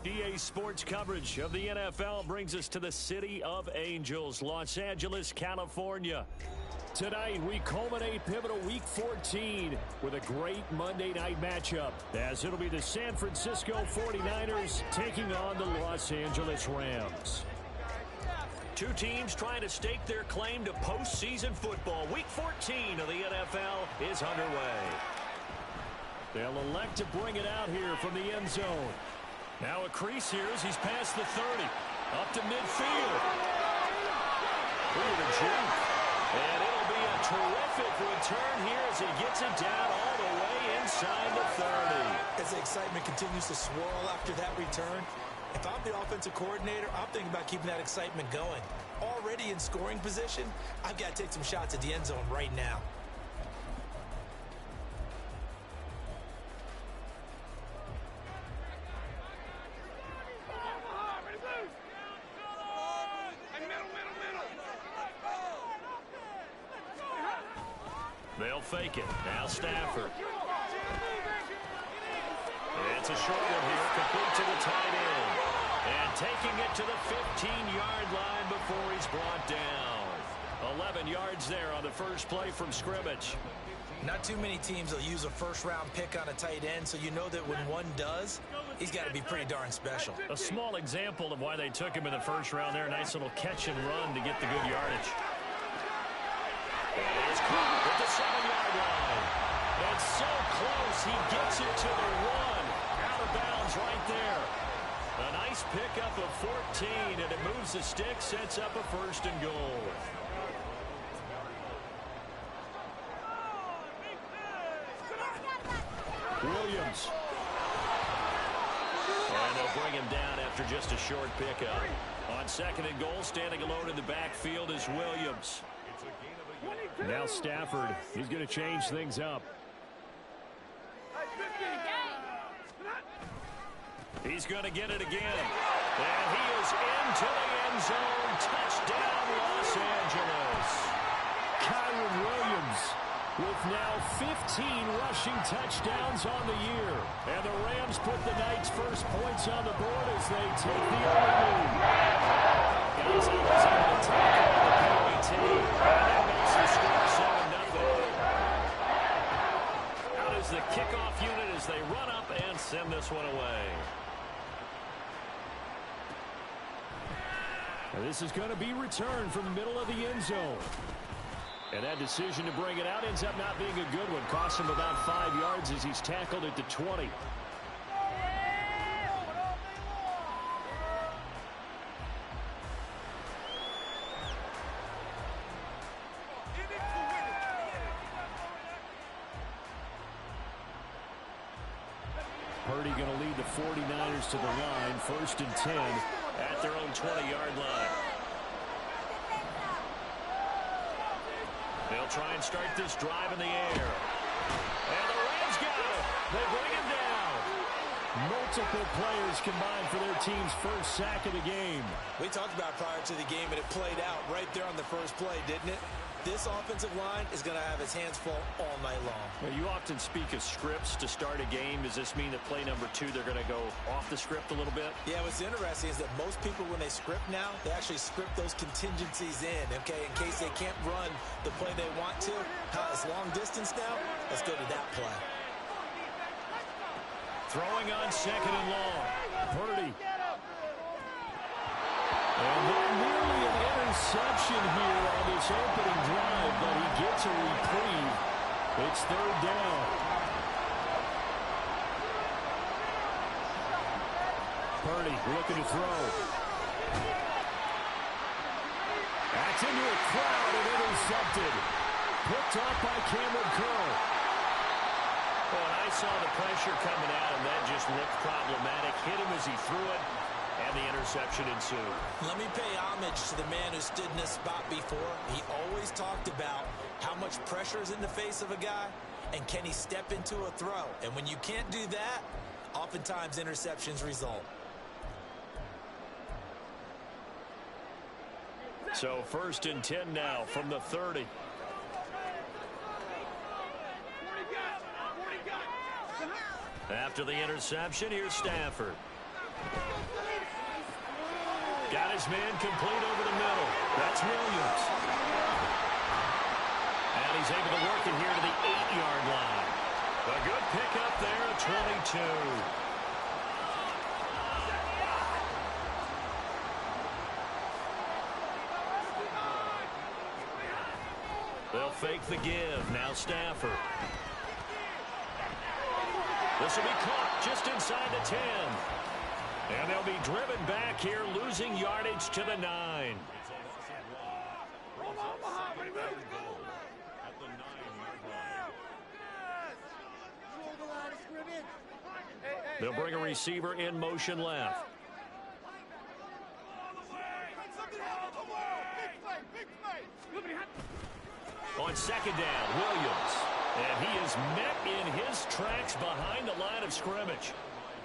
EA Sports coverage of the NFL brings us to the City of Angels, Los Angeles, California. Tonight, we culminate pivotal Week 14 with a great Monday night matchup, as it'll be the San Francisco 49ers taking on the Los Angeles Rams. Two teams trying to stake their claim to postseason football. Week 14 of the NFL is underway. They'll elect to bring it out here from the end zone. Now a crease here as he's past the 30. Up to midfield. Ooh, the juke. And it'll be a terrific return here as he gets it down all the way inside the 30. As the excitement continues to swirl after that return, if I'm the offensive coordinator, I'm thinking about keeping that excitement going. Already in scoring position, I've got to take some shots at the end zone right now. They'll fake it. Now Stafford. It's a short one here, complete to the tight end. And taking it to the 15-yard line before he's brought down. 11 yards there on the first play from scrimmage. Not too many teams will use a first-round pick on a tight end, so you know that when one does, he's got to be pretty darn special. A small example of why they took him in the first round there. A nice little catch and run to get the good yardage. And it's caught at the 7-yard line. It's so close, he gets it to the 1. Out of bounds right there. A nice pickup of 14, and it moves the stick, sets up a 1st and goal. Williams. And they'll bring him down after just a short pickup. On 2nd and goal, standing alone in the backfield is Williams. Now Stafford, he's going to change things up. He's going to get it again. And he is into the end zone. Touchdown, Los Angeles. Kyron Williams with now 15 rushing touchdowns on the year. And the Rams put the night's first points on the board as they take the early lead. Guys, he was able to tackle the penalty team. And that makes the score 7-0. Out is the kickoff unit as they run up and send this one away. And this is going to be returned from the middle of the end zone. And that decision to bring it out ends up not being a good one. Costs him about 5 yards as he's tackled at the 20. Purdy going to lead the 49ers to the line. 1st and 10 at their own 20-yard line. They'll try and start this drive in the air. And the Rams got it. They bring him down. Multiple players combined for their team's first sack of the game. We talked about prior to the game, and it played out right there on the first play, didn't it? This offensive line is going to have his hands full all night long. Well, you often speak of scripts to start a game. Does this mean that play number 2, they're going to go off the script a little bit? Yeah, what's interesting is that most people, when they script now, they actually script those contingencies in, okay, in case they can't run the play they want to. It's long distance now. Let's go to that play. Throwing on 2nd and long. Purdy. And then nearly an interception here on this opening drive, but he gets a reprieve. It's 3rd down. Purdy looking to throw. That's into a crowd and intercepted. Picked off by Cameron Curl. Well, and I saw the pressure coming at him. That just looked problematic. Hit him as he threw it. And the interception ensued. Let me pay homage to the man who stood in this spot before. He always talked about how much pressure is in the face of a guy and can he step into a throw. And when you can't do that, oftentimes interceptions result. So 1st and 10 now from the 30. After the interception, here's Stafford. his man complete over the middle. That's Williams. And he's able to work it here to the 8-yard line. A good pickup there at 22. They'll fake the give. Now Stafford. This will be caught just inside the 10. And they'll be driven back here, losing yardage to the 9. They'll bring a receiver in motion left. On second down, Williams. And he is met in his tracks behind the line of scrimmage.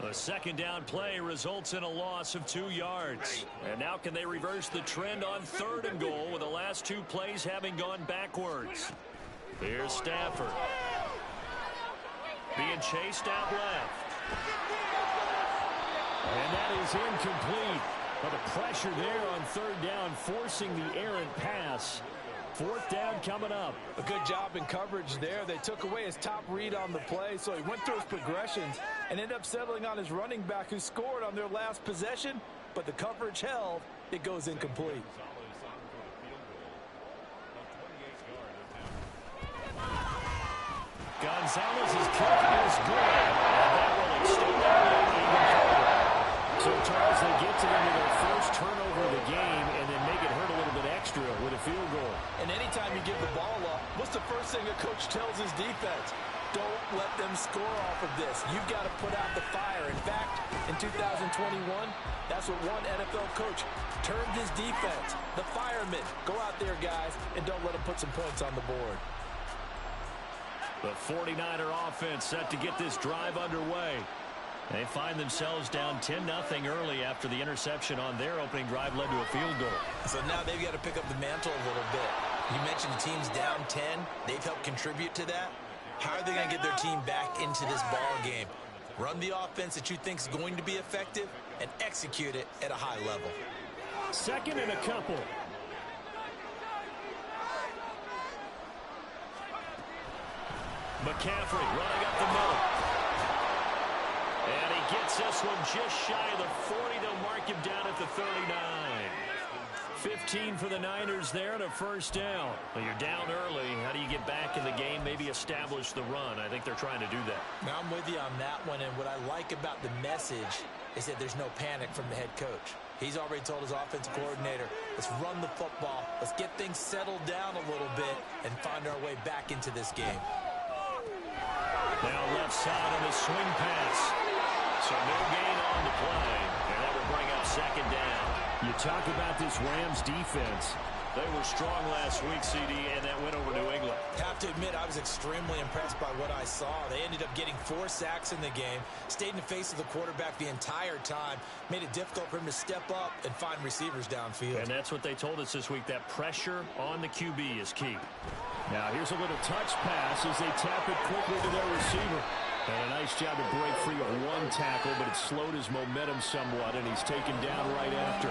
A second down play results in a loss of 2 yards. And now can they reverse the trend on 3rd and goal with the last 2 plays having gone backwards? Here's Stafford. Being chased out left. And that is incomplete. But the pressure there on 3rd down, forcing the errant pass. 4th down coming up. A good job in coverage there. They took away his top read on the play, so he went through his progressions and ended up settling on his running back who scored on their last possession, but the coverage held. It goes incomplete. Gonzalez's kick is good. And that will extend that lead even further. So, Charles, they get to them with their first turnover of the game and then make it hurt a little bit extra with a field goal. And anytime you give the ball up, what's the first thing a coach tells his defense? Don't let them score off of this. You've got to put out the fire. In fact, in 2021, that's what one NFL coach termed his defense. The firemen. Go out there, guys, and don't let them put some points on the board. The 49er offense set to get this drive underway. They find themselves down 10-0 early after the interception on their opening drive led to a field goal. So now they've got to pick up the mantle a little bit. You mentioned the team's down 10. They've helped contribute to that. How are they going to get their team back into this ball game? Run the offense that you think is going to be effective and execute it at a high level. 2nd and a couple. McCaffrey running up the middle. And he gets this one just shy of the 40. They'll mark him down at the 39. 15 for the Niners there and a first down. Well, you're down early. How do you get back in the game, maybe establish the run? I think they're trying to do that. Now, I'm with you on that one, and what I like about the message is that there's no panic from the head coach. He's already told his offensive coordinator, let's run the football, let's get things settled down a little bit and find our way back into this game. Now left side on the swing pass. So no gain on the play, and that will bring up 2nd down. You talk about this Rams defense. They were strong last week, CD, and that went over New England. Have to admit, I was extremely impressed by what I saw. They ended up getting 4 sacks in the game, stayed in the face of the quarterback the entire time, made it difficult for him to step up and find receivers downfield. And that's what they told us this week, that pressure on the QB is key. Now here's a little touch pass as they tap it quickly to their receiver. And a nice job to break free of 1 tackle, but it slowed his momentum somewhat, and he's taken down right after.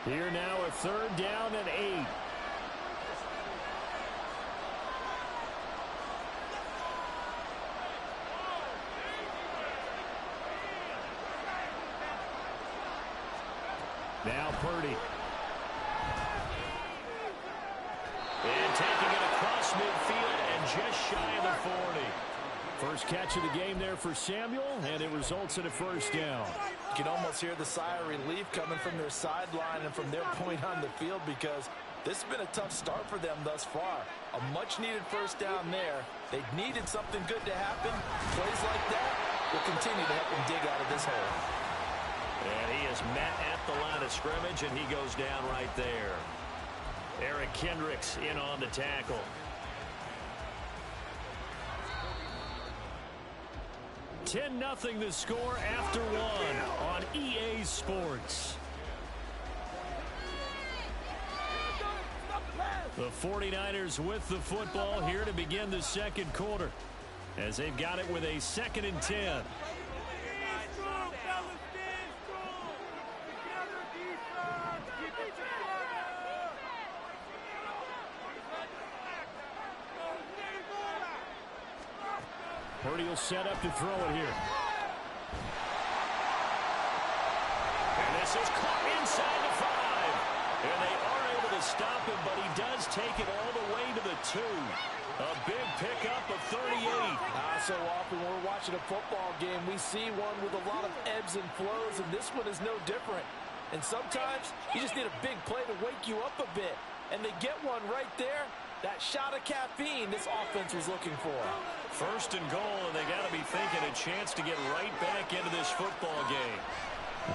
Here now a 3rd down and 8. Now Purdy. And taking it across midfield and just shy of the 40. First catch of the game there for Samuel, and it results in a first down. You can almost hear the sigh of relief coming from their sideline and from their point on the field because this has been a tough start for them thus far. A much-needed first down there. They needed something good to happen. Plays like that will continue to help them dig out of this hole. And he is met at the line of scrimmage, and he goes down right there. Eric Kendricks in on the tackle. 10-0 the score after 1 on EA Sports. The 49ers with the football here to begin the second quarter, as they've got it with a 2nd and 10. Purdy will set up to throw it here. And this is caught inside the 5. And they are able to stop him, but he does take it all the way to the 2. A big pickup of 38. So often when we're watching a football game, we see one with a lot of ebbs and flows, and this one is no different. And sometimes you just need a big play to wake you up a bit. And they get one right there. That shot of caffeine this offense was looking for. 1st and goal, and they got to be thinking a chance to get right back into this football game.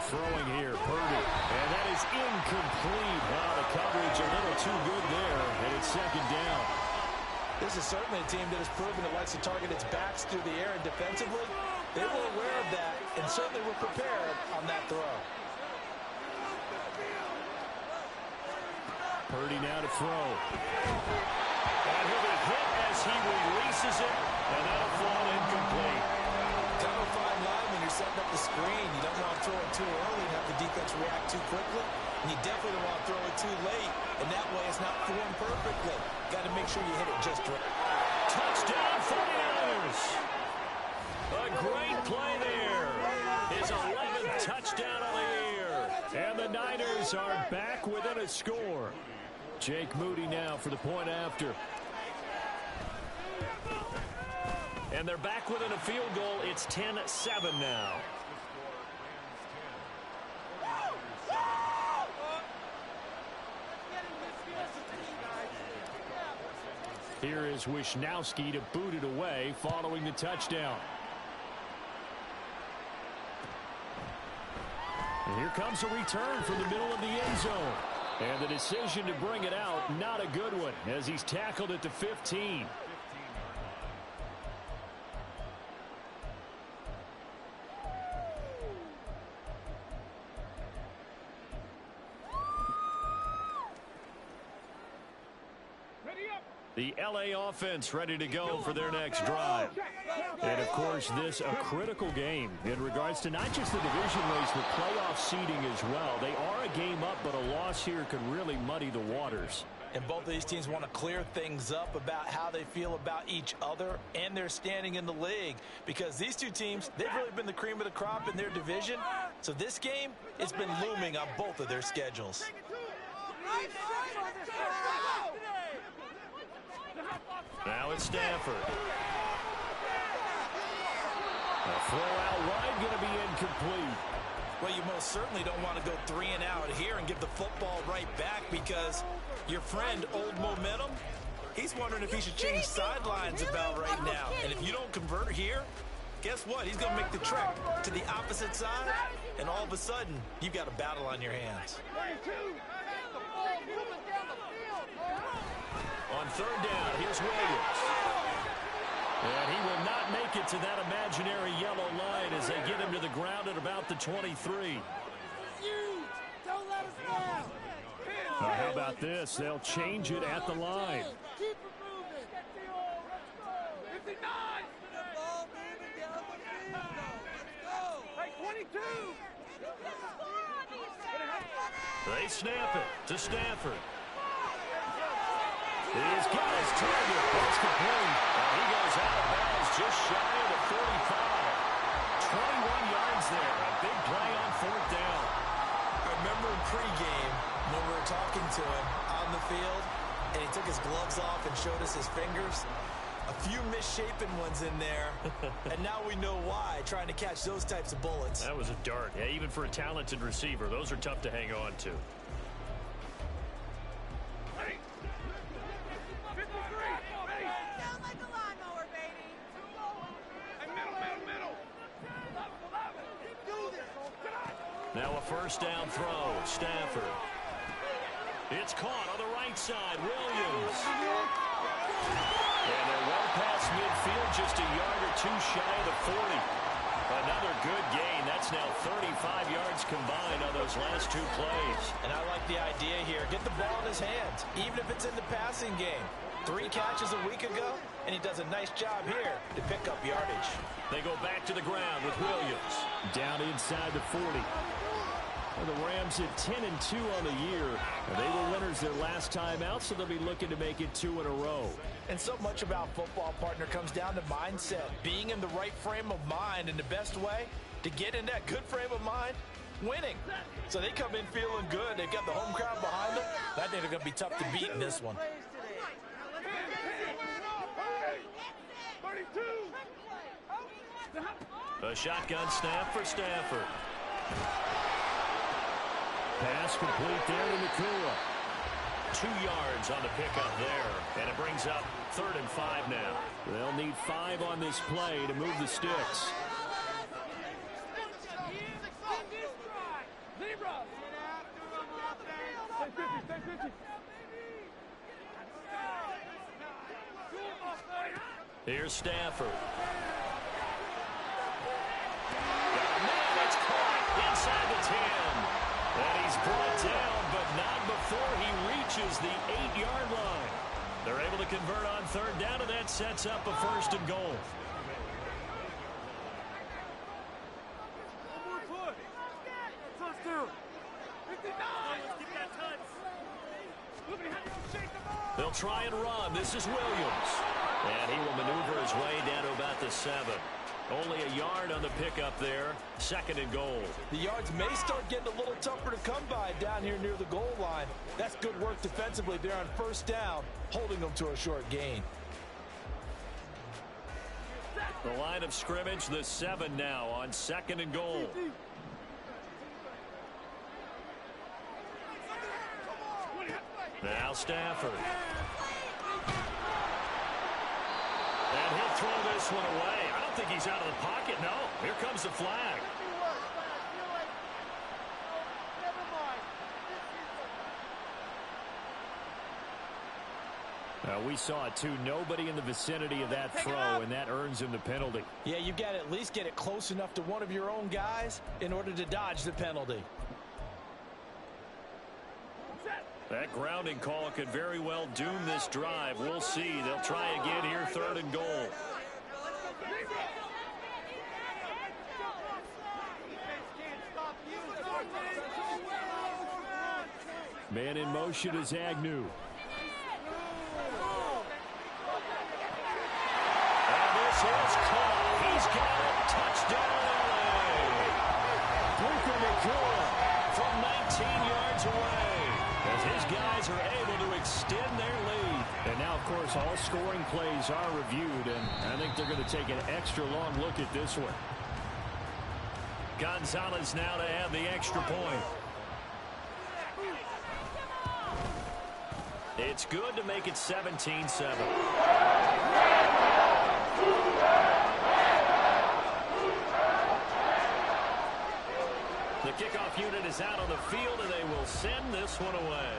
Throwing here, Purdy. And that is incomplete. Wow, the coverage a little too good there, and it's 2nd down. This is certainly a team that has proven it likes to target its backs through the air, and defensively, they were aware of that and certainly were prepared on that throw. Purdy now to throw. And he'll be hit as he releases it, and that'll fall incomplete. Kind of a fine line when you're setting up the screen. You don't want to throw it too early and have the defense react too quickly. And you definitely don't want to throw it too late, and that way it's not formed perfectly. Got to make sure you hit it just right. Touchdown, 49ers! A great play there. His 11th touchdown on the year. And the Niners are back within a score. Jake Moody now for the point after. And they're back within a field goal. It's 10-7 now. Here is Wisnowski to boot it away following the touchdown. And here comes a return from the middle of the end zone. And the decision to bring it out, not a good one, as he's tackled at the 15. The LA offense ready to go for their next drive. And, of course, this a critical game in regards to not just the division race, but playoff seeding as well. They are a game up, but a loss here could really muddy the waters. And both of these teams want to clear things up about how they feel about each other and their standing in the league. Because these two teams, they've really been the cream of the crop in their division. So this game, it's been looming on both of their schedules. Now it's Stafford. A throw out wide going to be incomplete. Well, you most certainly don't want to go 3 and out here and give the football right back, because your friend, Old Momentum, he's wondering if he should change sidelines about right now. And if you don't convert here, guess what? He's going to make the trek to the opposite side, and all of a sudden, you've got a battle on your hands. On 3rd down, here's Williams. And he will not make it to that imaginary yellow line as they get him to the ground at about the 23. Don't let us down. How about this? They'll change it at the line. Keep it moving. 59. The ball moving down the field. Let's go. Hey, 22. They snap it to Stafford. He's got his target. That's complete. And he goes out of bounds just shy of the 45. 21 yards there. A big play on 4th down. I remember in pregame when we were talking to him on the field, and he took his gloves off and showed us his fingers. A few misshapen ones in there, and now we know why, trying to catch those types of bullets. That was a dart. Yeah, even for a talented receiver, those are tough to hang on to. Now a 1st down throw. Stafford. It's caught on the right side. Williams. And they're well past midfield, just a yard or two shy of the 40. A Another good gain. That's now 35 yards combined on those last two plays. And I like the idea here. Get the ball in his hands, even if it's in the passing game. 3 catches a week ago, and he does a nice job here to pick up yardage. They go back to the ground with Williams. Down inside the 40. Well, the Rams at 10-2 on the year. And they were winners their last time out, so they'll be looking to make it 2 in a row. And so much about football, partner, comes down to mindset. Being in the right frame of mind, and the best way to get in that good frame of mind, winning. So they come in feeling good. They've got the home crowd behind them. I think they're going to be tough to beat in this one. A shotgun snap for Stafford. Pass complete there to Nakua. 2 yards on the pickup there, and it brings up 3rd and 5 now. They'll need 5 on this play to move the sticks. Here's Stafford. It's caught inside the 10. And he's brought down, but not before he reaches the 8-yard line. They're able to convert on 3rd down, and that sets up a 1st and goal. They'll try and run. This is Williams. And he will maneuver his way down to about the 7. Only a yard on the pickup there. 2nd and goal. The yards may start getting a little tougher to come by down here near the goal line. That's good work defensively there on 1st down, holding them to a short gain. The line of scrimmage, the 7 now on 2nd and goal. Now Stafford. And he'll throw this one away. I don't think he's out of the pocket. No, here comes the flag. We saw it too. Nobody in the vicinity of that throw, and that earns him the penalty. Yeah, you've got to at least get it close enough to one of your own guys in order to dodge the penalty. That grounding call could very well doom this drive. We'll see. They'll try again here, 3rd and goal. Man in motion is Agnew. And this is caught. He's got it. Touchdown, LA. Puka Nakua from 19 yards away, as his guys are able to extend their lead. And now, of course, all scoring plays are reviewed, and I think they're going to take an extra long look at this one. Gonzalez now to add the extra point. It's good to make it 17-7. The kickoff unit is out on the field, and they will send this one away.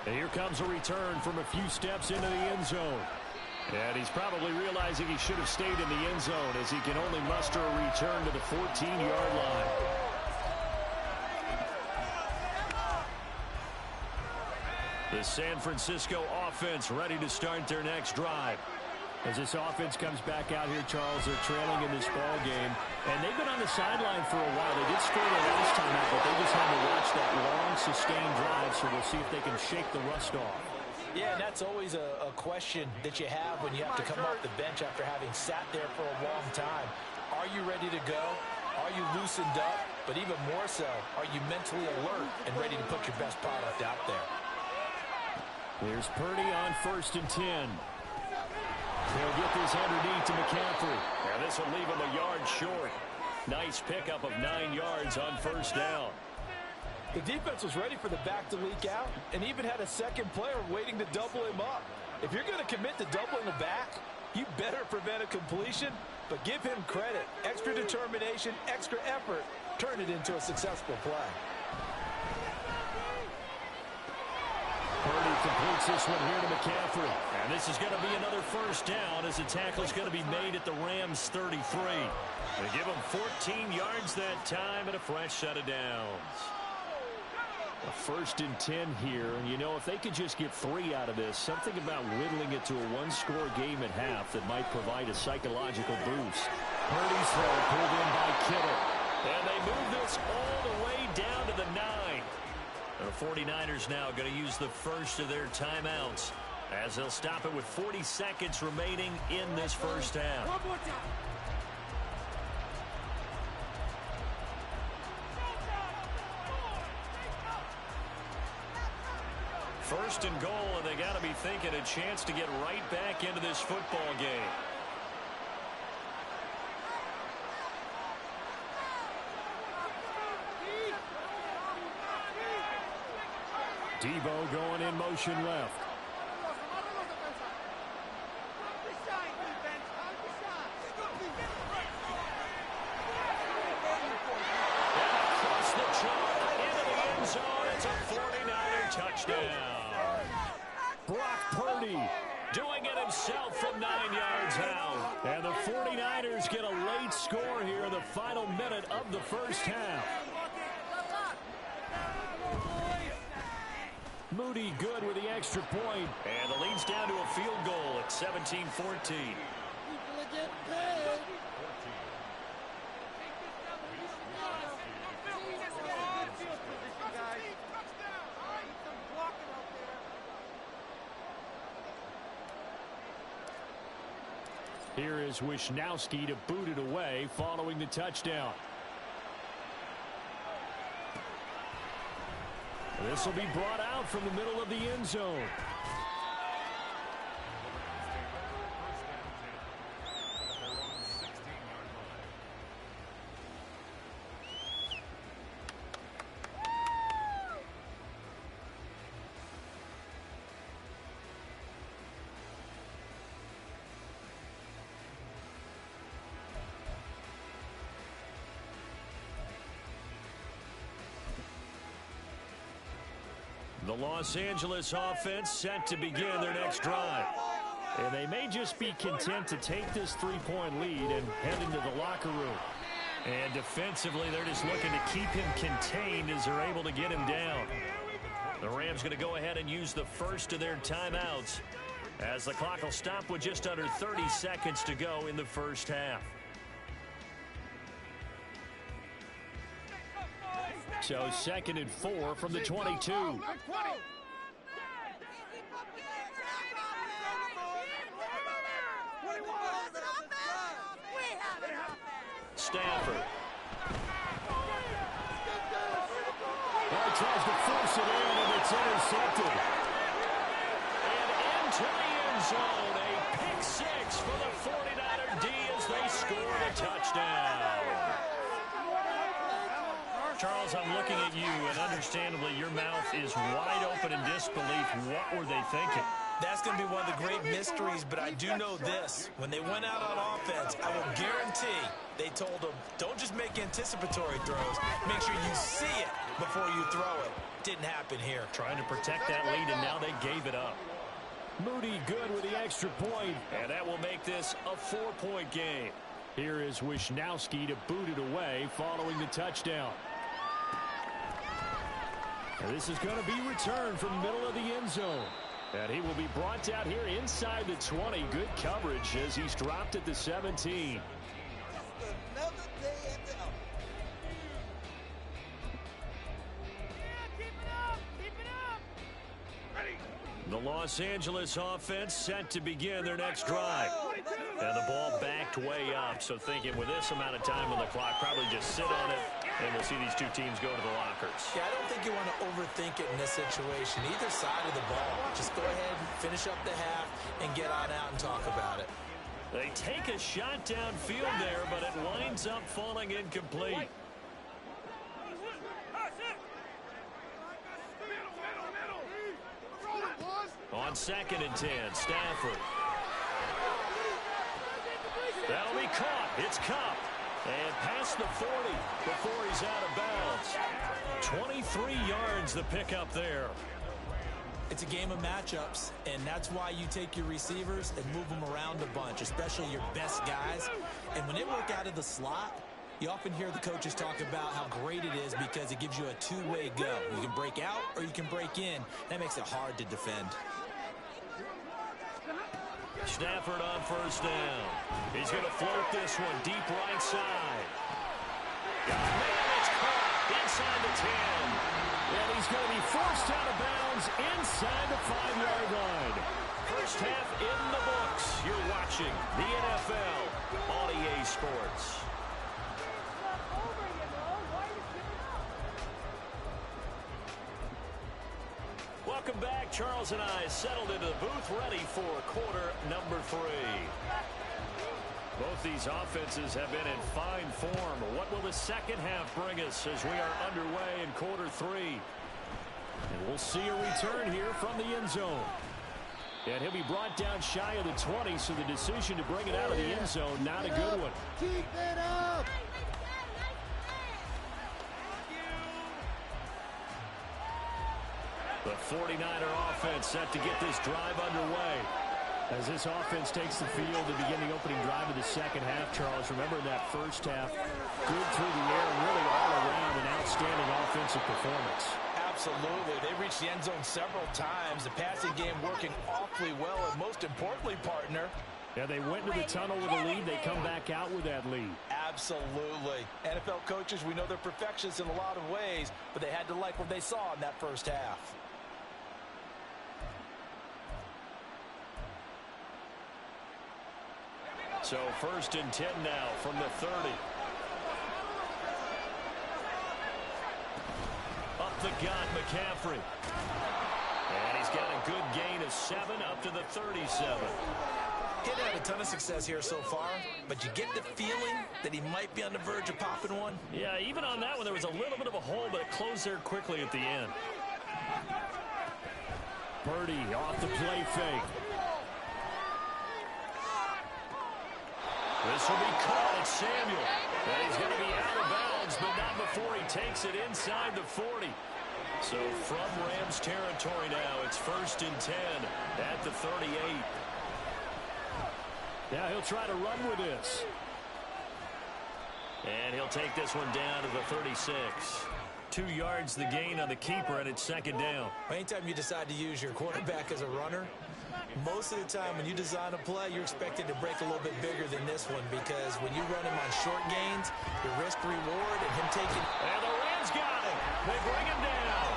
And here comes a return from a few steps into the end zone. And he's probably realizing he should have stayed in the end zone, as he can only muster a return to the 14-yard line. The San Francisco offense ready to start their next drive. As this offense comes back out here, Charles, they're trailing in this ball game, and they've been on the sideline for a while. They did score the last time out, but they just had to watch that long, sustained drive, so we'll see if they can shake the rust off. Yeah, and that's always a question that you have when you have to come off the bench after having sat there for a long time. Are you ready to go? Are you loosened up? But even more so, are you mentally alert and ready to put your best product out there? Here's Purdy on 1st and 10. He'll get this underneath to McCaffrey. Now this will leave him a yard short. Nice pickup of 9 yards on 1st down. The defense was ready for the back to leak out and even had a second player waiting to double him up. If you're going to commit to doubling the back, you better prevent a completion, but give him credit. Extra determination, extra effort, turn it into a successful play. Purdy completes this one here to McCaffrey. And this is going to be another first down as the tackle is going to be made at the Rams' 33. They give them 14 yards that time and a fresh set of downs. A 1st and 10 here, and you know, if they could just get 3 out of this, something about whittling it to a one-score game at half that might provide a psychological boost. Purdy's throw pulled in by Kittle. And they move this all the way down to the 9. The 49ers now going to use the first of their timeouts as they'll stop it with 40 seconds remaining in this first half. One more time. 1st and goal, and they got to be thinking a chance to get right back into this football game. Debo going in motion left. Across the chalk into the end zone. It's a 49er touchdown. Brock Purdy doing it himself from 9 yards out. And the 49ers get a late score here in the final minute of the first half. Moody good with the extra point. And the lead's down to a field goal at 17-14. People are getting paid. Here is Wisnowski to boot it away following the touchdown. This will be brought out from the middle of the end zone. The Los Angeles offense set to begin their next drive. And they may just be content to take this 3-point lead and head into the locker room. And defensively, they're just looking to keep him contained as they're able to get him down. The Rams going to go ahead and use the first of their timeouts as the clock will stop with just under 30 seconds to go in the first half. So 2nd and 4 from the 22. Stafford. Well, tries to force it in, and it's intercepted. And into the end zone, a pick 6 for the 49er D as they score a touchdown. Charles, I'm looking at you, and understandably, your mouth is wide open in disbelief. What were they thinking? That's going to be one of the great mysteries, but I do know this. When they went out on offense, I will guarantee they told them, don't just make anticipatory throws. Make sure you see it before you throw it. Didn't happen here. Trying to protect that lead, and now they gave it up. Moody good with the extra point, and that will make this a 4-point game. Here is Wisnowski to boot it away following the touchdown. And this is going to be returned from middle of the end zone. And he will be brought down here inside the 20. Good coverage as he's dropped at the 17. Another day at the office. The Los Angeles offense set to begin their next drive. And the ball backed way up. So thinking with this amount of time on the clock, probably just sit on it. And we'll see these two teams go to the lockers. Yeah, I don't think you want to overthink it in this situation. Either side of the ball. Just go ahead and finish up the half and get on out and talk about it. They take a shot downfield there, but it winds up falling incomplete. On 2nd and 10, Stafford. That'll be caught. It's Cup. And past the 40 before he's out of bounds. 23 yards the pickup there. It's a game of matchups, and that's why you take your receivers and move them around a bunch, especially your best guys. And when they work out of the slot, you often hear the coaches talk about how great it is because it gives you a two-way go. You can break out or you can break in. That makes it hard to defend. Stafford on first down. He's going to float this one deep right side. Man, it's caught inside the 10. And he's going to be forced out of bounds inside the 5-yard line. First half in the books. You're watching the NFL on EA Sports. Welcome back. Charles and I settled into the booth, ready for quarter number 3. Both these offenses have been in fine form. What will the second half bring us as we are underway in quarter 3? And we'll see a return here from the end zone. And he'll be brought down shy of the 20, so the decision to bring it out of the end zone, not a good one. Keep it up! The 49er offense set to get this drive underway. As this offense takes the field to begin the opening drive of the second half, Charles, remember that first half, good through the air, really all around an outstanding offensive performance. Absolutely. They reached the end zone several times. The passing game working awfully well, and most importantly, partner, yeah, they went into the tunnel with a lead. They come back out with that lead. absolutely. NFL coaches, we know they're perfectionists in a lot of ways, but they had to like what they saw in that first half. So first and 10 now from the 30. Up the gut, McCaffrey. And he's got a good gain of 7 up to the 37. He'd had a ton of success here so far, but you get the feeling that he might be on the verge of popping one. Yeah, even on that one, there was a little bit of a hole, but it closed there quickly at the end. Purdy off the play fake. This will be caught at Samuel. And he's going to be out of bounds, but not before he takes it inside the 40. So from Rams territory now, it's first and 10 at the 38. Yeah, he'll try to run with this. And he'll take this one down to the 36. 2 yards the gain on the keeper, and it's second down. Anytime you decide to use your quarterback as a runner, most of the time when you design a play, you're expected to break a little bit bigger than this one, because when you run him on short gains, the risk-reward and him taking... And the Rams got him. They bring him down.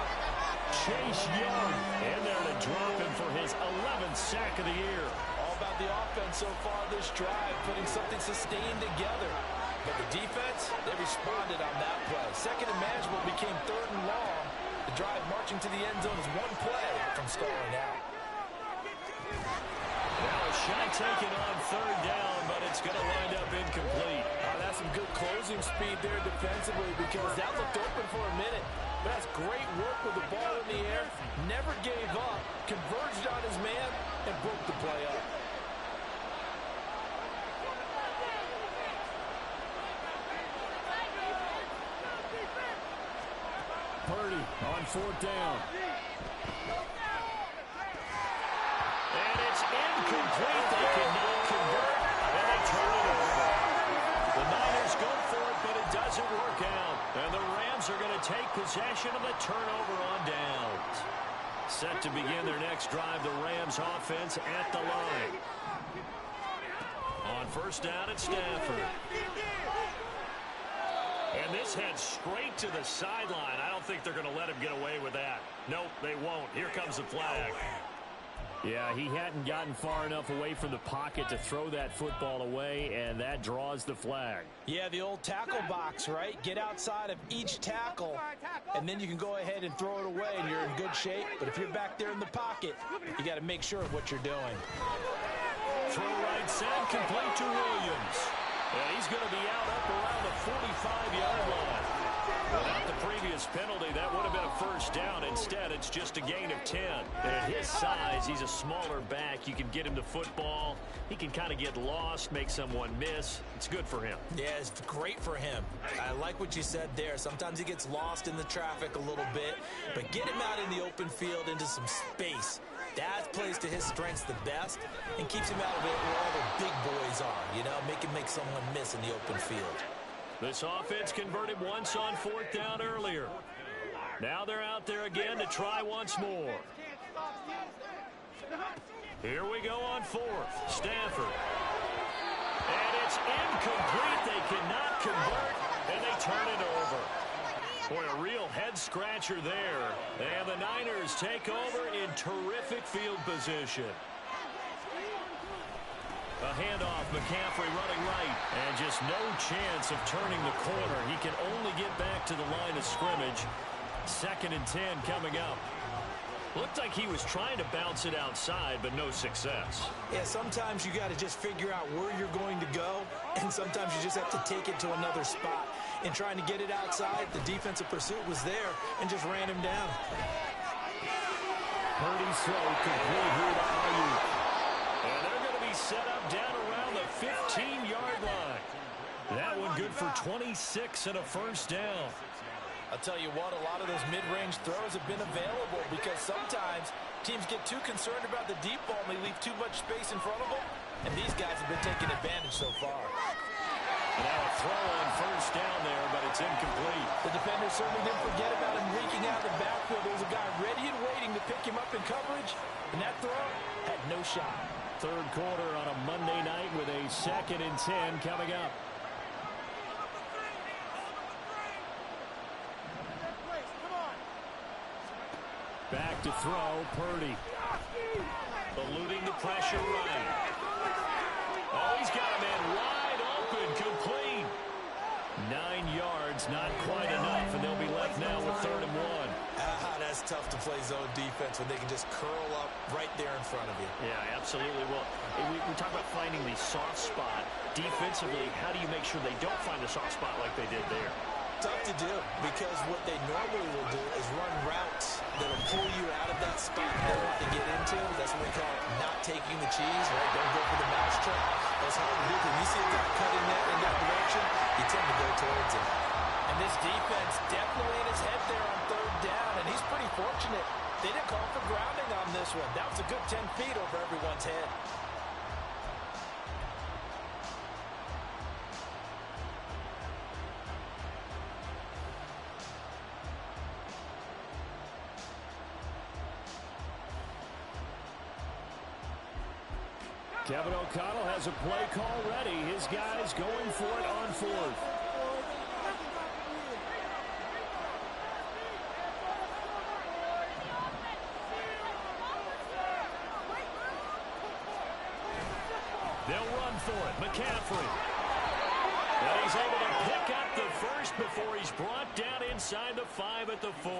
Chase Young in there to drop him for his 11th sack of the year. All about the offense so far this drive, putting something sustained together. But the defense, they responded on that play. Second and manageable became third and long. The drive marching to the end zone is one play from scoring out. Now a shot taken on third down, but it's going to wind up incomplete. That's some good closing speed there defensively, because that looked open for a minute. But that's great work with the ball in the air. Never gave up, converged on his man, and broke the play up. Purdy on fourth down. And it's incomplete. They cannot convert, and they turn it over. The Niners go for it, but it doesn't work out. And the Rams are going to take possession of the turnover on downs. Set to begin their next drive, the Rams offense at the line. On first down, it's Stafford. And this heads straight to the sideline. I don't think they're going to let him get away with that. Nope, they won't. Here comes the flag. Yeah, he hadn't gotten far enough away from the pocket to throw that football away, and that draws the flag. Yeah, the old tackle box, right? Get outside of each tackle, and then you can go ahead and throw it away, and you're in good shape. But if you're back there in the pocket, you got to make sure of what you're doing. Throw right side, complete to Williams. And he's going to be out up around the 45-yard line. Without the previous this penalty. That would have been a first down. Instead, it's just a gain of 10. And at his size, he's a smaller back. You can get him the football. He can kind of get lost, make someone miss. It's good for him. Yeah, it's great for him. I like what you said there. Sometimes he gets lost in the traffic a little bit, but get him out in the open field into some space. That plays to his strengths the best and keeps him out of it where all the big boys are, you know, make him make someone miss in the open field. This offense converted once on fourth down earlier. Now they're out there again to try once more. Here we go on fourth. Stafford. And it's incomplete. They cannot convert, and they turn it over. Boy, a real head-scratcher there. And the Niners take over in terrific field position. A handoff, McCaffrey running right. And just no chance of turning the corner. He can only get back to the line of scrimmage. 2nd and 10 coming up. Looked like he was trying to bounce it outside, but no success. Yeah, sometimes you got to just figure out where you're going to go, and sometimes you just have to take it to another spot. In trying to get it outside, the defensive pursuit was there and just ran him down. Purdy's throw complete here to Ayuk. And they're going to be set up down around the 15-yard line. That one good for 26 and a first down. I'll tell you what, a lot of those mid-range throws have been available because sometimes teams get too concerned about the deep ball and they leave too much space in front of them, and these guys have been taking advantage so far. And now a throw on first down there, but it's incomplete. The defender certainly didn't forget about him leaking out of the backfield. There was a guy ready and waiting to pick him up in coverage, and that throw had no shot. Third quarter on a Monday night with a 2nd and 10 coming up. Back to throw, Purdy. Eluding the pressure right. Oh, he's got a man wide open, complete. 9 yards, not quite enough, and they'll be left now with 3rd and 1. That's tough to play zone defense when they can just curl up right there in front of you. Yeah, absolutely. Well, we talk about finding the soft spot. Defensively, how do you make sure they don't find the soft spot like they did there? Tough to do because what they normally will do is run routes that'll pull you out of that spot they want to get into. That's what we call not taking the cheese, right? Don't go for the mousetrap. That's hard to do because you see a guy cutting that in that direction, you tend to go towards him. And this defense definitely in his head there on 3rd down, and he's pretty fortunate. They didn't call for grounding on this one. That was a good 10 feet over everyone's head. Kevin O'Connell has a play call ready. His guys going for it on fourth. They'll run for it. McCaffrey. And he's able to pick up the first before he's brought down inside the 5 at the 4.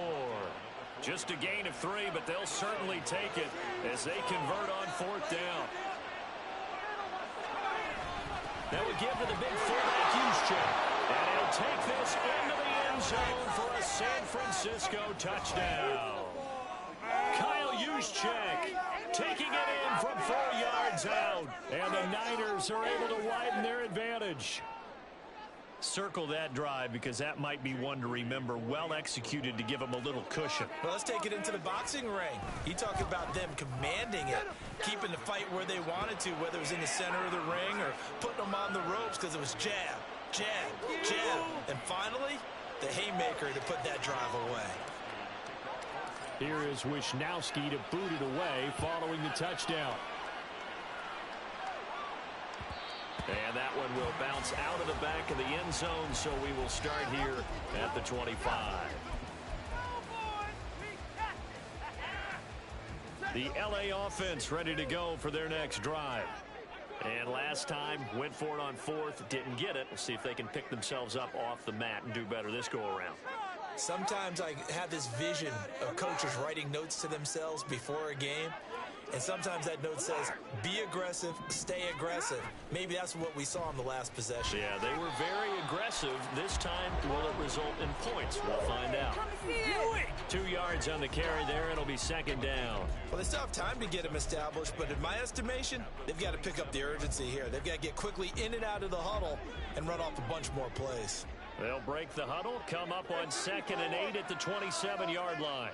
Just a gain of 3, but they'll certainly take it as they convert on 4th down. That would give to the big fullback Juszczyk. And he'll take this into the end zone for a San Francisco touchdown. Kyle Juszczyk taking it in from 4 yards out. And the Niners are able to widen their advantage. Circle that drive because that might be one to remember. Well executed to give them a little cushion. Well, let's take it into the boxing ring. You talk about them commanding it, keeping the fight where they wanted to, whether it was in the center of the ring or putting them on the ropes because it was jab, jab, jab. And finally, the haymaker to put that drive away. Here is Wisnowski to boot it away following the touchdown. And that one will bounce out of the back of the end zone, so we will start here at the 25. The LA offense ready to go for their next drive. And last time, went for it on 4th, didn't get it. We'll see if they can pick themselves up off the mat and do better this go-around. Sometimes I have this vision of coaches writing notes to themselves before a game. And sometimes that note says, be aggressive, stay aggressive. Maybe that's what we saw in the last possession. Yeah, they were very aggressive. This time, will it result in points? We'll find out. 2 yards on the carry there. It'll be second down. Well, they still have time to get him established, but in my estimation, they've got to pick up the urgency here. They've got to get quickly in and out of the huddle and run off a bunch more plays. They'll break the huddle, come up on 2nd and 8 at the 27-yard line.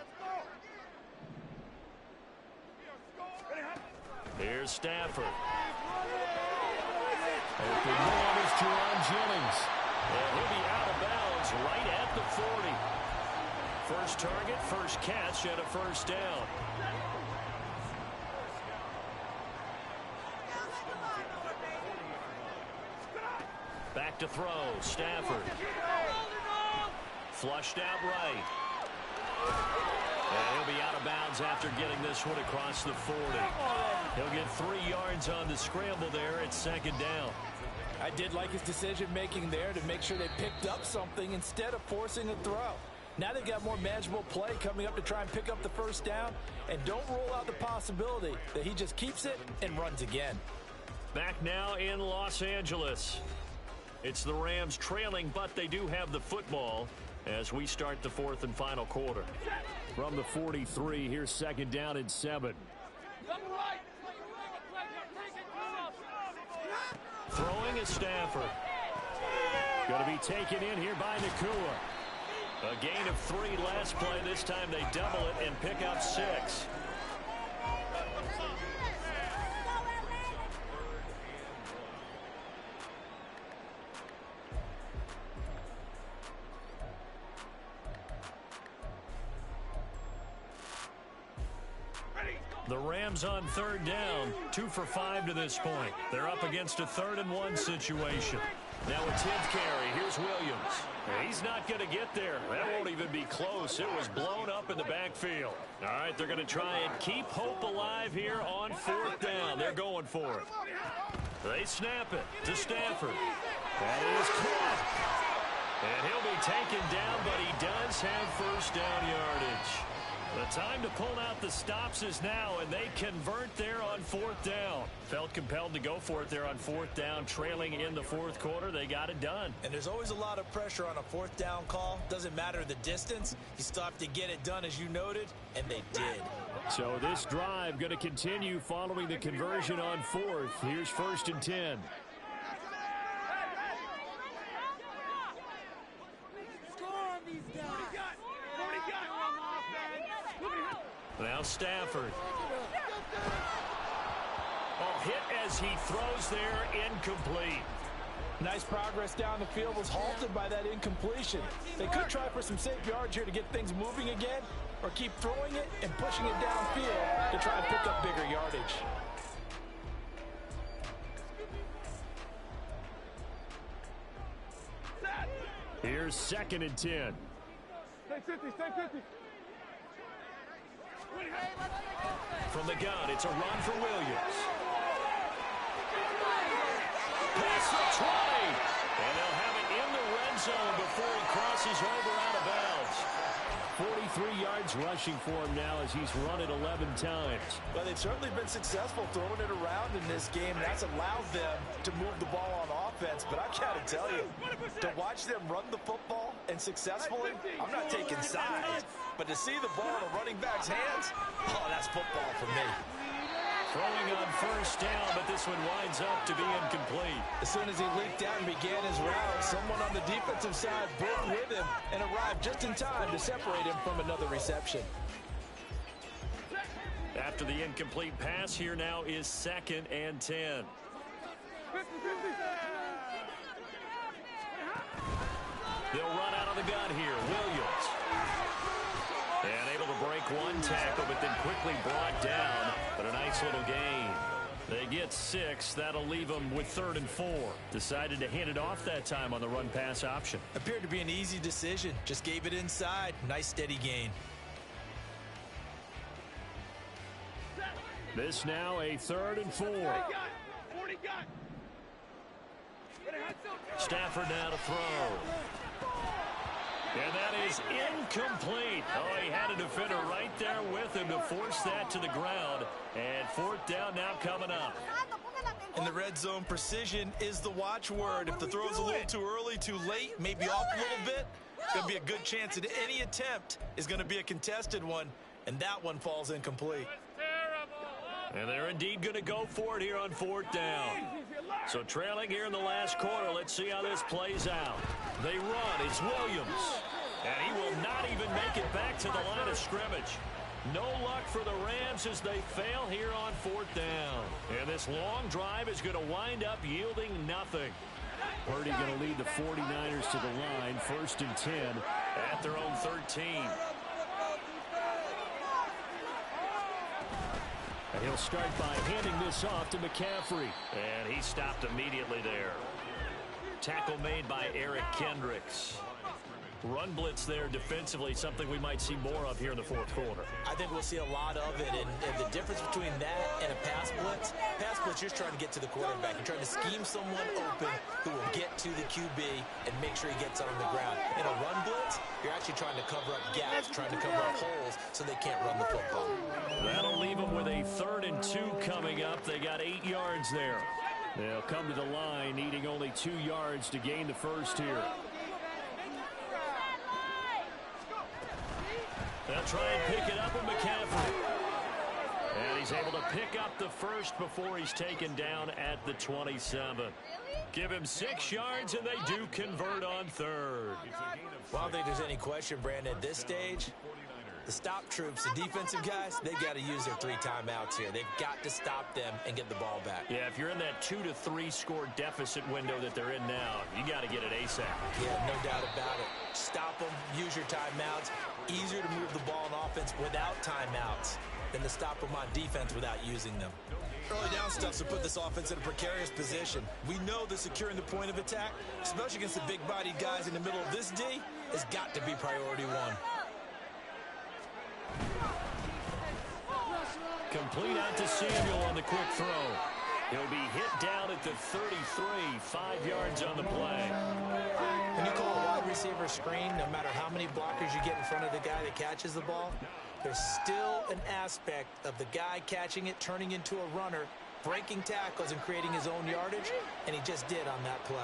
Here's Stafford. Open one is Jerron Jennings. And he'll be out of bounds right at the 40. First target, first catch, and a first down. Back to throw, Stafford. Flushed out right. And he'll be out of bounds after getting this one across the 40. He'll get 3 yards on the scramble there at second down. I did like his decision-making there to make sure they picked up something instead of forcing a throw. Now they've got more manageable play coming up to try and pick up the first down, and don't rule out the possibility that he just keeps it and runs again. Back now in Los Angeles. It's the Rams trailing, but they do have the football as we start the 4th and final quarter. From the 43, here's second down and 7. Throwing is Stafford. Going to be taken in here by Nakua. A gain of 3 last play. This time they double it and pick up 6. The Rams on 3rd down, 2 for 5 to this point. They're up against a 3rd and 1 situation. Now a 10th carry. Here's Williams. He's not going to get there. That won't even be close. It was blown up in the backfield. All right, they're going to try and keep hope alive here on 4th down. They're going for it. They snap it to Stafford. That is caught. And he'll be taken down, but he does have first down yardage. The time to pull out the stops is now, and they convert there on 4th down. Felt compelled to go for it there on 4th down, trailing in the 4th quarter. They got it done. And there's always a lot of pressure on a 4th down call. Doesn't matter the distance. You still have to get it done, as you noted, and they did. So this drive going to continue following the conversion on 4th. Here's 1st and 10. Now Stafford. Oh, hit as he throws there, incomplete. Nice progress down the field was halted by that incompletion. They could try for some safe yards here to get things moving again, or keep throwing it and pushing it downfield to try and pick up bigger yardage. Here's 2nd and 10. Stay 50, stay 50. From the gun, it's a run for Williams. Past the 20. And they'll have it in the red zone before he crosses over out of bounds. 43 yards rushing for him now as he's run it 11 times. Well, they've certainly been successful throwing it around in this game. That's allowed them to move the ball on offense. But I've got to tell you, to watch them run the football and successfully, I'm not taking sides. But to see the ball in a running back's hands, oh, that's football for me. Throwing on 1st down, but this one winds up to be incomplete. As soon as he leaped out and began his route, someone on the defensive side broke with him and arrived just in time to separate him from another reception. After the incomplete pass, here now is 2nd and 10. They'll run out of the gun here. Williams. And able to break one tackle, but then quickly brought down. But a nice little gain. They get 6. That'll leave them with 3rd and 4. Decided to hand it off that time on the run-pass option. Appeared to be an easy decision. Just gave it inside. Nice steady gain. This now a 3rd and 4. Stafford now to throw. And that is incomplete. Oh, he had a defender right there with him to force that to the ground. And fourth down now coming up. In the red zone, precision is the watchword. If the throw's a little too early, too late, maybe off a little bit, going to be a good chance that any attempt is going to be a contested one, and that one falls incomplete. And they're indeed going to go for it here on fourth down. So trailing here in the last quarter, let's see how this plays out. They run. It's Williams. And he will not even make it back to the line of scrimmage. No luck for the Rams as they fail here on fourth down. And this long drive is going to wind up yielding nothing. Purdy going to lead the 49ers to the line. 1st and 10 at their own 13. And he'll start by handing this off to McCaffrey. And he stopped immediately there. Tackle made by Eric Kendricks. Run blitz there defensively, something we might see more of here in the fourth quarter. I think we'll see a lot of it, and the difference between that and a pass blitz, you're trying to get to the quarterback. You're trying to scheme someone open who will get to the QB and make sure he gets on the ground. In a run blitz, you're actually trying to cover up gaps, trying to cover up holes so they can't run the football. That'll leave them with a 3rd and 2 coming up. They got 8 yards there. They'll come to the line, needing only 2 yards to gain the first here. They'll try and pick it up with McCaffrey. And he's able to pick up the first before he's taken down at the 27. Give him 6 yards, and they do convert on 3rd. Well, I don't think there's any question, Brandon, at this stage, the stop troops, the defensive guys, they got to use their 3 timeouts here. They've got to stop them and get the ball back. Yeah, if you're in that 2 to 3 score deficit window that they're in now, you got to get it ASAP. Yeah, no doubt about it. Stop them, use your timeouts. Easier to move the ball on offense without timeouts than to stop them on defense without using them. Early down stuff to put this offense in a precarious position. We know that securing the point of attack, especially against the big-bodied guys in the middle of this D, has got to be priority 1. Complete out to Samuel on the quick throw. He'll be hit down at the 33, 5 yards on the play. When you call a wide receiver screen, no matter how many blockers you get in front of the guy that catches the ball, there's still an aspect of the guy catching it, turning into a runner, breaking tackles and creating his own yardage, and he just did on that play.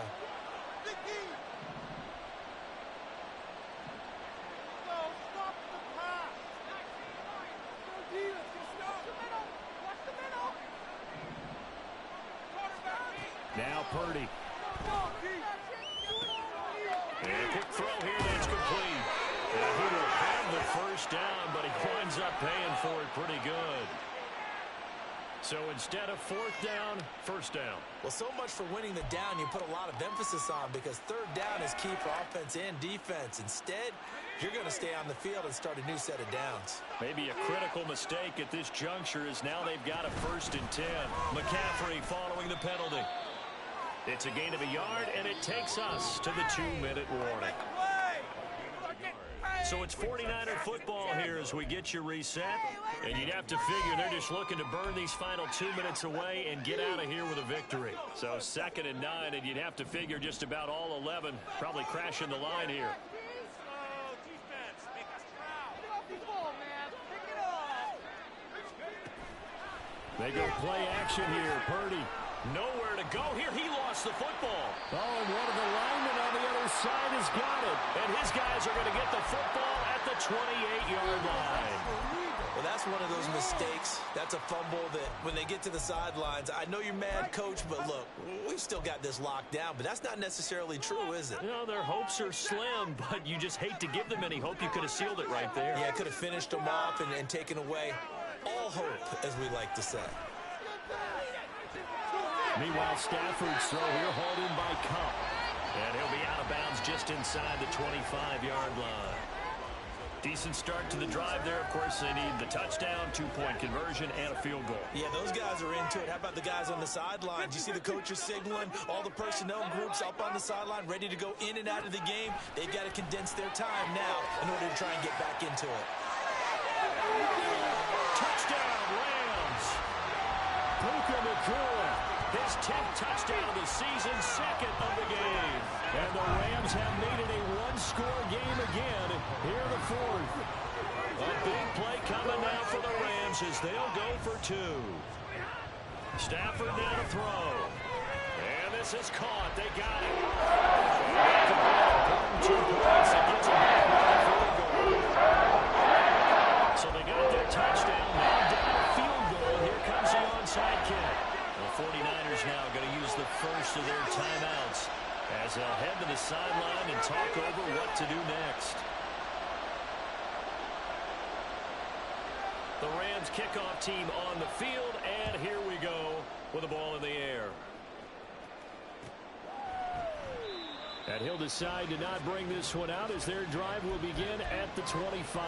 Now Purdy. And a quick throw here that's complete. And he will have the first down, but he winds up paying for it pretty good. So instead of 4th down, 1st down. Well, so much for winning the down you put a lot of emphasis on, because 3rd down is key for offense and defense. Instead, you're going to stay on the field and start a new set of downs. Maybe a critical mistake at this juncture is now they've got a 1st and 10. McCaffrey following the penalty. It's a gain of a yard, and it takes us to the 2-minute warning. So it's 49er football here as we get you reset. And you'd have to figure they're just looking to burn these final 2 minutes away and get out of here with a victory. So 2nd and 9, and you'd have to figure just about all 11 probably crashing the line here. They go play action here. Purdy. Nowhere to go here. He lost the football. Oh, and one of the linemen on the other side has got it. And his guys are going to get the football at the 28-yard line. Well, that's one of those mistakes. That's a fumble that when they get to the sidelines, I know you're mad, Coach, but look, we've still got this locked down. But that's not necessarily true, is it? You know, their hopes are slim, but you just hate to give them any hope. You could have sealed it right there. Yeah, could have finished them off and taken away all hope, as we like to say. Meanwhile, Stafford's throw here hauled in by Cup. And he'll be out of bounds just inside the 25-yard line. Decent start to the drive there. Of course, they need the touchdown, 2-point conversion, and a field goal. Yeah, those guys are into it. How about the guys on the sidelines? You see the coaches signaling, all the personnel groups up on the sideline ready to go in and out of the game. They've got to condense their time now in order to try and get back into it. Touchdown, Rams. Puka Nacua His 10th touchdown of the season, second of the game. And the Rams have made it a one-score game again here in the fourth. A big play coming now for the Rams as they'll go for two. Stafford now to throw. And this is caught. They got it. And 2 points. It gets a field goal. So they got their touchdown. Now down a field goal. Here comes the onside kick. The 49ers now going to use the first of their timeouts as they'll head to the sideline and talk over what to do next. The Rams kickoff team on the field, and here we go with the ball in the air. And he'll decide to not bring this one out as their drive will begin at the 25.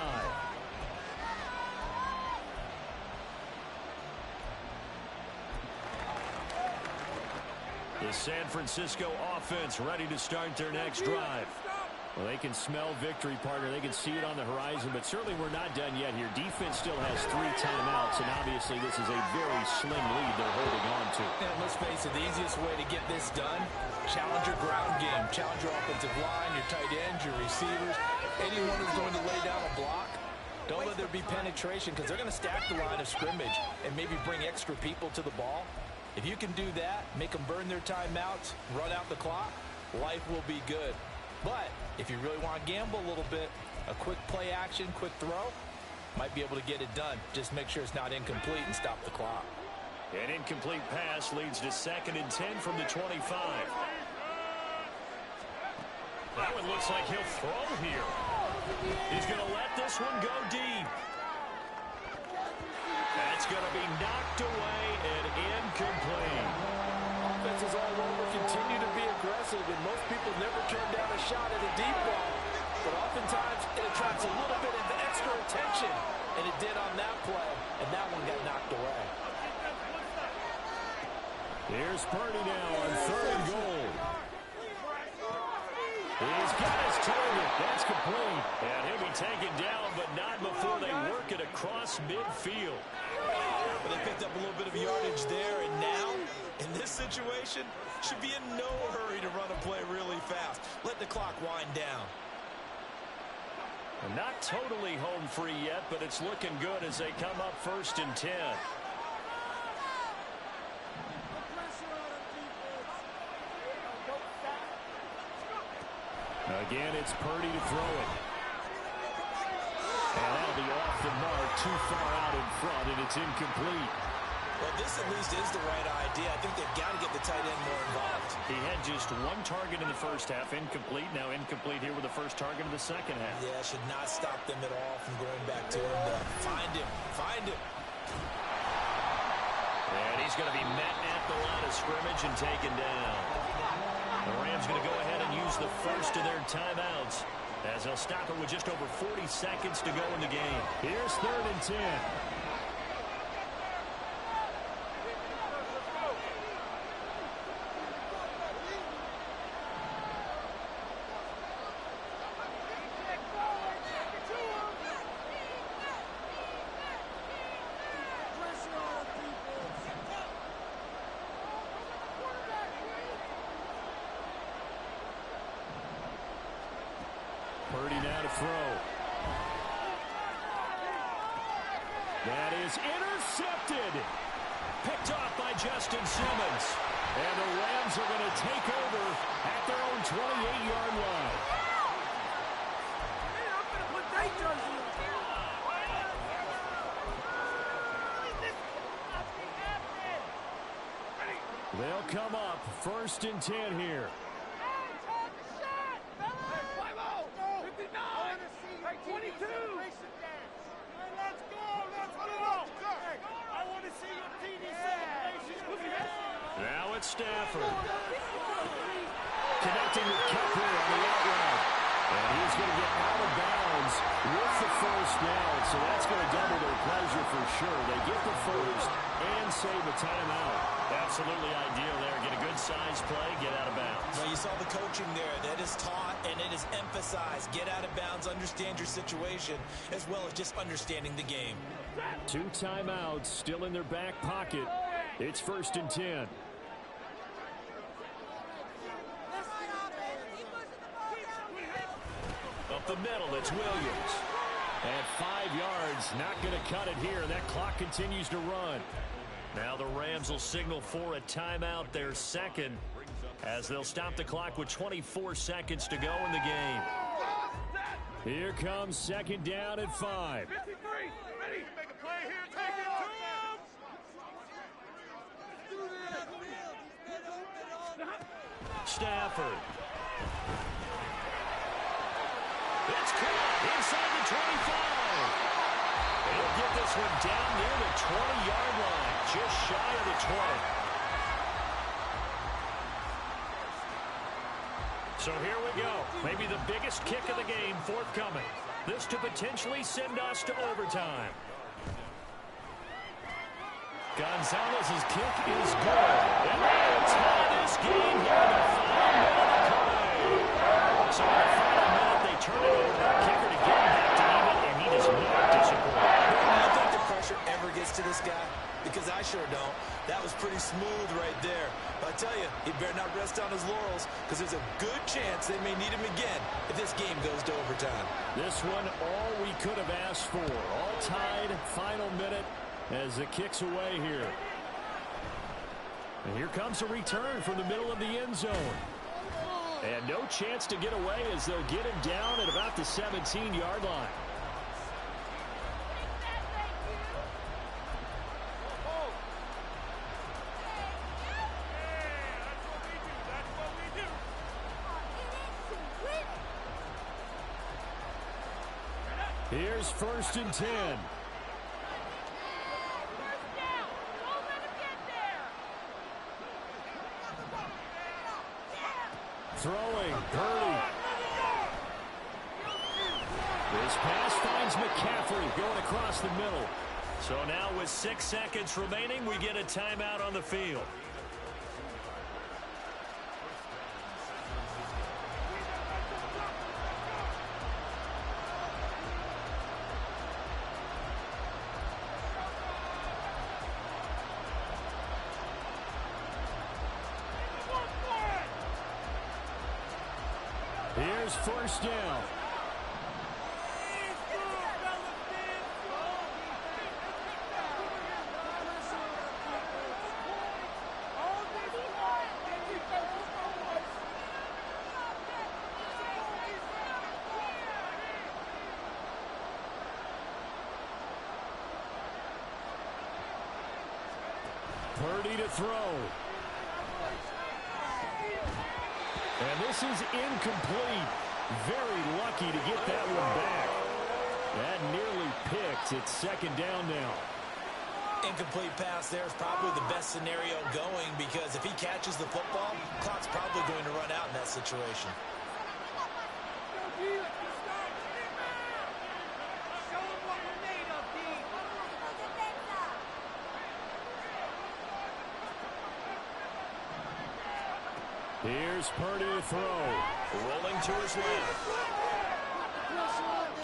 The San Francisco offense ready to start their next drive. Well, they can smell victory, partner. They can see it on the horizon, but certainly we're not done yet here. Defense still has 3 timeouts, and obviously this is a very slim lead they're holding on to. And let's face it, the easiest way to get this done, challenge your ground game. Challenge your offensive line, your tight ends, your receivers, anyone who's going to lay down a block. Don't let there be penetration because they're going to stack the line of scrimmage and maybe bring extra people to the ball. If you can do that, make them burn their timeouts, run out the clock, life will be good. But if you really want to gamble a little bit, a quick play action, quick throw, might be able to get it done. Just make sure it's not incomplete and stop the clock. An incomplete pass leads to 2nd and 10 from the 25. That one looks like he'll throw here. He's going to let this one go deep. That's going to be knocked away and incomplete. Offense is all over, continue to be aggressive, and most people never turn down a shot at a deep ball. But oftentimes, it attracts a little bit of extra attention, and it did on that play, and that one got knocked away. Here's Purdy now on 3rd and goal. He's got his target. That's complete. And he'll be taken down, but not before they work it across midfield. But they picked up a little bit of yardage there, and now, in this situation, should be in no hurry to run a play really fast. Let the clock wind down. And not totally home free yet, but it's looking good as they come up 1st and 10. Again, it's Purdy to throw it. And that'll be off the mark, too far out in front, and it's incomplete. Well, this at least is the right idea. I think they've got to get the tight end more involved. He had just 1 target in the first half, incomplete. Now incomplete here with the first target of the second half. Yeah, should not stop them at all from going back to him. Find him. And he's going to be met at the line of scrimmage and taken down. The Rams going to go ahead and use the first of their timeouts as they'll stop it with just over 40 seconds to go in the game. Here's 3rd and 10. Purdy now to throw. That is intercepted. Picked off by Justin Simmons. And the Rams are going to take over at their own 28-yard line. They'll come up 1st and 10 here. Now it's Stafford. Connecting with Kepler on the out route. And he's going to get out of bounds with the first down. So that's going to double their pleasure for sure. They get the first and save a timeout. Absolutely ideal there. Get a good size play, get out of bounds. Well, you saw the coaching there. That is taught and it is emphasized. Get out of bounds, understand your situation, as well as just understanding the game. 2 timeouts still in their back pocket. It's 1st and 10. Up the middle, it's Williams. At 5 yards, not going to cut it here. That clock continues to run. Now the Rams will signal for a timeout, their second, as they'll stop the clock with 24 seconds to go in the game. Here comes second down at 5. Ready? Make a play here. Take it to him. Stafford. It's caught inside the 25. He'll get this one down near the 20-yard line, just shy of the 20. So here we go. Maybe the biggest kick of the game forthcoming. This to potentially send us to overtime. Gonzalez's kick is good. And they'll tie this game here in the final minute of play. So in the final minute, they turn it over to the kicker to get him back to even, and he does not disappoint. Do you think the pressure ever gets to this guy? Because I sure don't. That was pretty smooth right there. But I tell you, he better not rest on his laurels, because there's a good chance they may need him again if this game goes to overtime. This one, all we could have asked for. All tied, final minute, as the kick's away here. And here comes a return from the middle of the end zone. And no chance to get away as they'll get him down at about the 17-yard line. Here's 1st and 10. Throwing, Purdy. This pass finds McCaffrey going across the middle. So now with 6 seconds remaining, we get a timeout on the field. Here's 1st down. Purdy to throw. And this is incomplete. Very lucky to get that one back. That nearly picked. It's 2nd down now. Incomplete pass there is probably the best scenario going, because if he catches the football, clock's probably going to run out in that situation. Here's Purdy to throw. Rolling to his left.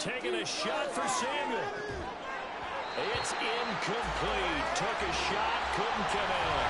Taking a shot for Samuel. It's incomplete. Took a shot, couldn't come in.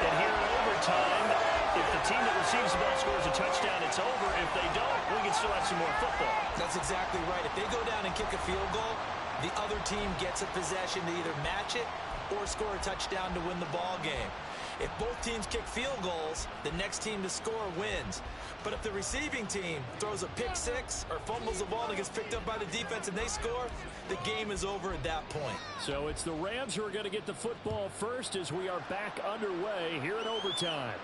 And here in overtime, if the team that receives the ball scores a touchdown, it's over. If they don't, we can still have some more football. That's exactly right. If they go down and kick a field goal, the other team gets a possession to either match it or score a touchdown to win the ball game. If both teams kick field goals, the next team to score wins. But if the receiving team throws a pick six or fumbles the ball and gets picked up by the defense and they score, the game is over at that point. So it's the Rams who are going to get the football first as we are back underway here in overtime.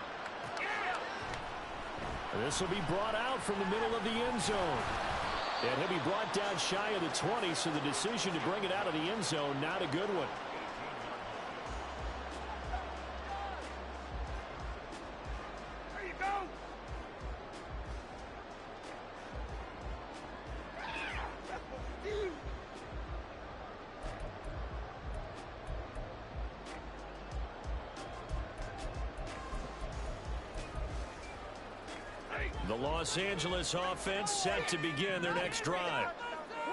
This will be brought out from the middle of the end zone. And he'll be brought down shy of the 20, so the decision to bring it out of the end zone, not a good one. The Los Angeles offense set to begin their next drive.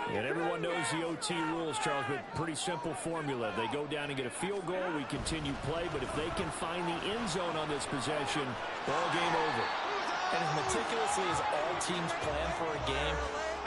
And everyone knows the OT rules, Charles, but pretty simple formula. They go down and get a field goal, we continue play, but if they can find the end zone on this possession, ball game over. And as meticulously as all teams plan for a game,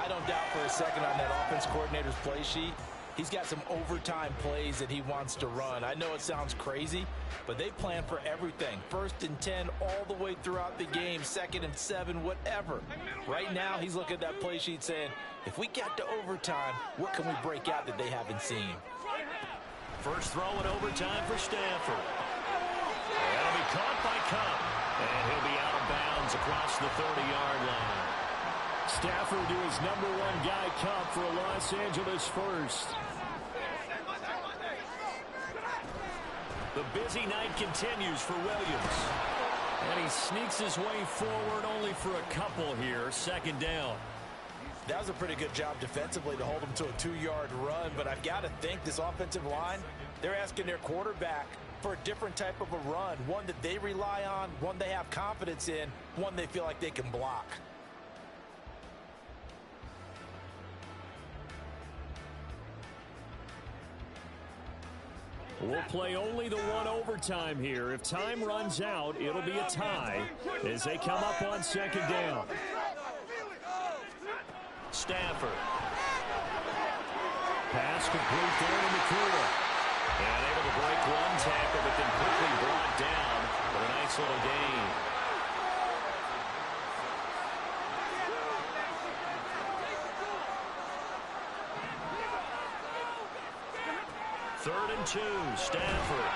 I doubt for a second on that offense coordinator's play sheet. He's got some overtime plays that he wants to run. I know it sounds crazy, but they plan for everything. 1st and 10 all the way throughout the game, 2nd and 7, whatever. Right now, he's looking at that play sheet saying, if we get to overtime, what can we break out that they haven't seen? First throw in overtime for Stanford. That'll be caught by Cup. And he'll be out of bounds across the 30-yard line. Stafford to his #1 guy, Cup, for a Los Angeles first. The busy night continues for Williams. And he sneaks his way forward only for a couple here. 2nd down. That was a pretty good job defensively to hold him to a 2-yard run, but I've got to think this offensive line, they're asking their quarterback for a different type of a run, one that they rely on, one they have confidence in, one they feel like they can block. We'll play only the one overtime here. If time runs out, it'll be a tie as they come up on 2nd down. Stafford. Pass complete there to McCool. And able to break one tackle, but then quickly brought down for a nice little gain. Third and 2, Stafford.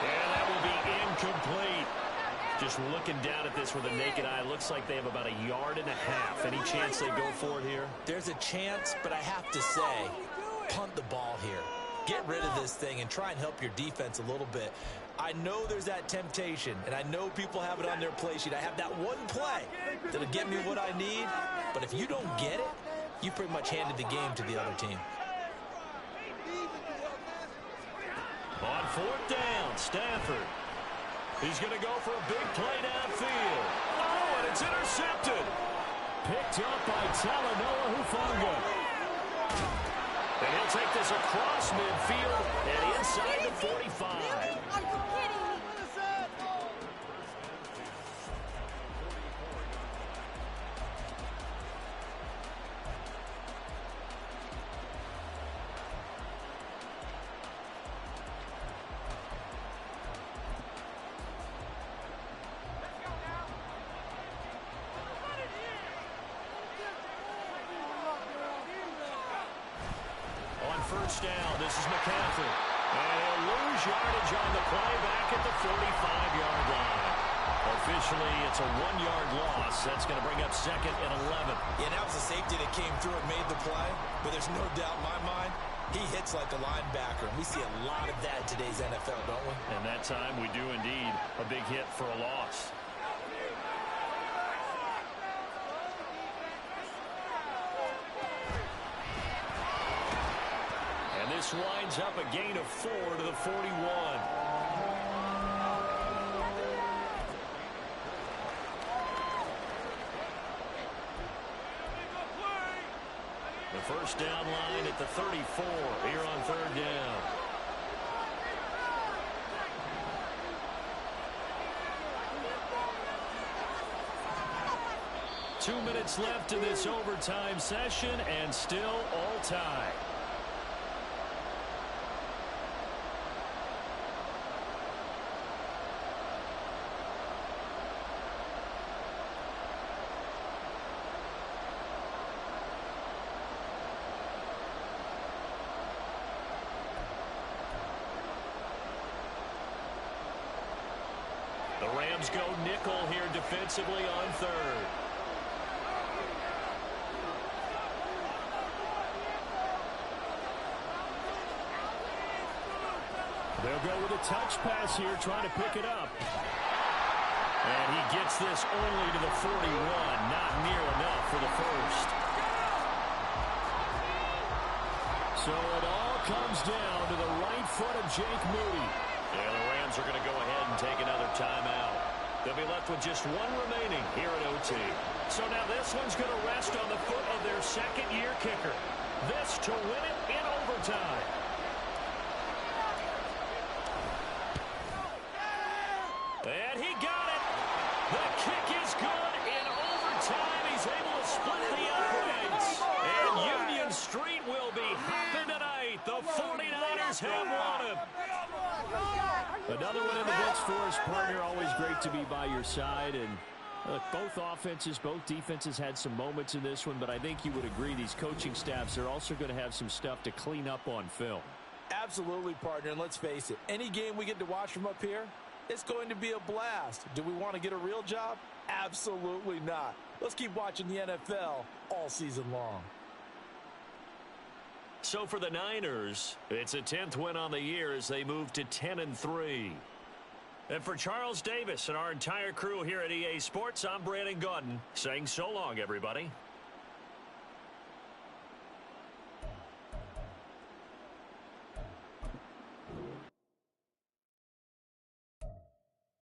And that will be incomplete. Just looking down at this with a naked eye, looks like they have about 1.5 yards. Any chance they go for it here? There's a chance, but I have to say, punt the ball here. Get rid of this thing and try and help your defense a little bit. I know there's that temptation, and I know people have it on their play sheet. I have that one play that'll get me what I need, but if you don't get it, you pretty much handed the game to the other team. On 4th down, Stafford. He's going to go for a big play downfield. Oh, and it's intercepted. Picked up by Talanoa Hufanga. And he'll take this across midfield and inside the 45. First down, this is McCaffrey. And he'll lose yardage on the play back at the 45-yard line. Officially, it's a 1-yard loss. That's going to bring up 2nd and 11. Yeah, that was a safety that came through and made the play. But there's no doubt in my mind, he hits like a linebacker. And we see a lot of that in today's NFL, don't we? And that time, we do indeed a big hit for a loss. This winds up a gain of 4 to the 41. The first down line at the 34 here on 3rd down. Two minutes left in this overtime session and still all tied. The Rams go nickel here defensively on 3rd. They'll go with a touch pass here, trying to pick it up. And he gets this only to the 41, not near enough for the first. So it all comes down to the right foot of Jake Moody. And the Rams are going to go ahead and take another timeout. They'll be left with just one remaining here at OT. So now this one's going to rest on the foot of their second-year kicker. This to win it in overtime. And he got it. The kick is good in overtime. He's able to split the upright. Another one in the books for us, partner. Always great to be by your side. And look, both offenses, both defenses had some moments in this one, but I think you would agree these coaching staffs are also going to have some stuff to clean up on film. Absolutely, partner. And let's face it, any game we get to watch from up here, it's going to be a blast. Do we want to get a real job? Absolutely not. Let's keep watching the NFL all season long. So for the Niners, it's a 10th win on the year as they move to 10-3. And for Charles Davis and our entire crew here at EA Sports, I'm Brandon Gaudin saying so long, everybody.